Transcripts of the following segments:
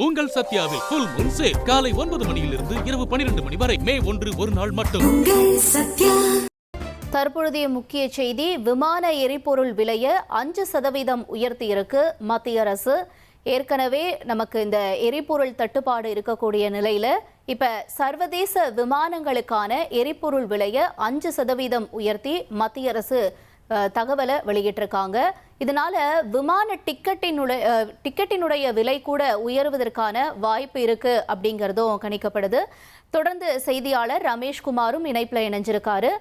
உங்கள் சத்யாவில் full Moon sale காலை 9 மணியிலிருந்து இரவு 12 மணி வரை மே 1 ஒரு நாள் மட்டும். தற்பொழுதைய முக்கிய செய்தி, விமான எரிபொருள் விலையை 5% உயர்த்தியிருக்கு மத்திய அரசு. ஏற்கனவே நமக்கு இந்த எரிபொருள் தட்டுப்பாடு இருக்கக்கூடிய நிலையில இப்ப சர்வதேச விமானங்களுக்கான எரிபொருள் விலையை 5% உயர்த்தி மத்திய அரசு தகவலை வெளியிட்டிருக்காங்க. இதனால விமான டிக்கெட்டினுடைய விலை கூட உயர்வதற்கான வாய்ப்பு இருக்கு அப்படிங்கிறதும் கணிக்கப்படுது. தொடர்ந்து செய்தியாளர் ரமேஷ்குமாரும் இணைப்புல இணைஞ்சிருக்காரு.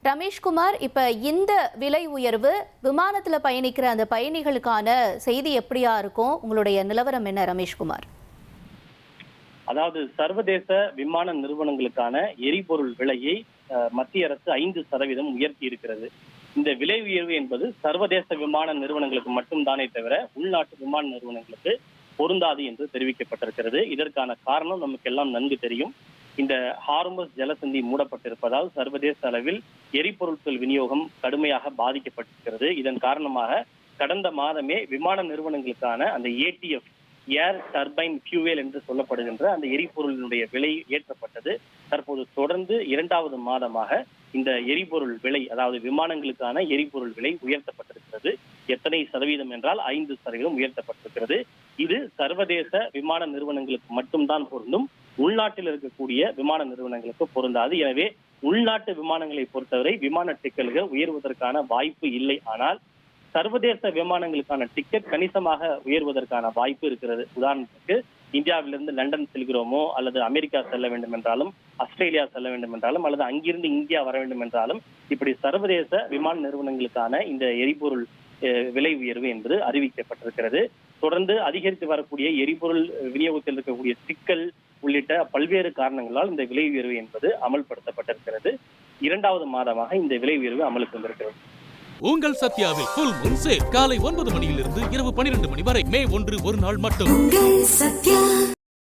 ரமேஷ்குமார், இப்ப இந்த விலை உயர்வு விமானத்துல பயணிக்கிற அந்த பயணிகளுக்கான செய்தி எப்படியா இருக்கும்? உங்களுடைய நிலவரம் என்ன ரமேஷ்குமார்? அதாவது சர்வதேச விமான நிறுவனங்களுக்கான எரிபொருள் விலையை மத்திய அரசு 5% உயர்த்தி இருக்கிறது. இந்த விலை உயர்வு என்பது சர்வதேச விமான நிறுவனங்களுக்கு மட்டும்தானே தவிர உள்நாட்டு விமான நிறுவனங்களுக்கு பொருந்தாது என்று தெரிவிக்கப்பட்டிருக்கிறது. இதற்கான காரணம் நமக்கு எல்லாம் நன்கு தெரியும். இந்த ஹார்மஸ் ஜலசந்தி மூடப்பட்டிருப்பதால் சர்வதேச அளவில் எரிபொருட்கள் விநியோகம் கடுமையாக பாதிக்கப்பட்டிருக்கிறது. இதன் காரணமாக கடந்த மாதமே விமான நிறுவனங்களுக்கான அந்த ஏடிஎஃப், ஏர் டர்பைன் ஃபியூவேல் என்று சொல்லப்படுகின்ற அந்த எரிபொருளினுடைய விலை ஏற்றப்பட்டது. தற்போது தொடர்ந்து 2வது மாதமாக இந்த எரிபொருள் விலை, அதாவது விமானங்களுக்கான எரிபொருள் விலை உயர்த்தப்பட்டிருக்கிறது. எத்தனை சதவீதம் என்றால் 5% உயர்த்தப்பட்டிருக்கிறது. இது சர்வதேச விமான நிறுவனங்களுக்கு மட்டும்தான் பொருந்தும், உள்நாட்டில் இருக்கக்கூடிய விமான நிறுவனங்களுக்கு பொருந்தாது. எனவே உள்நாட்டு விமானங்களை பொறுத்தவரை விமான டிக்கெட்டுகள் உயர்வதற்கான வாய்ப்பு இல்லை. ஆனால் சர்வதேச விமானங்களுக்கான டிக்கெட் கணிசமாக உயர்வதற்கான வாய்ப்பு இருக்கிறது. உதாரணத்துக்கு இந்தியாவிலிருந்து லண்டன் செல்கிறோமோ, அல்லது அமெரிக்கா செல்ல வேண்டும் என்றாலும், ஆஸ்திரேலியா செல்ல வேண்டும் என்றாலும், அல்லது அங்கிருந்து இந்தியா வர வேண்டும் என்றாலும், இப்படி சர்வதேச விமான நிறுவனங்களுக்கான இந்த எரிபொருள் விலை உயர்வு என்பது அறிவிக்கப்பட்டிருக்கிறது. தொடர்ந்து அதிகரித்து வரக்கூடிய எரிபொருள் விநியோகத்தில் இருக்கக்கூடிய சிக்கல் உள்ளிட்ட பல்வேறு காரணங்களால் இந்த விலை உயர்வு என்பது அமல்படுத்தப்பட்டிருக்கிறது. 2வது மாதமாக இந்த விலை உயர்வு அமலுக்கு வந்திருக்கிறது. உங்கள் சத்யாவில் ஃபுல் மூன் சேல் காலை 9 மணியிலிருந்து இரவு 12 மணி வரை மே 1 ஒரு நாள் மட்டும்.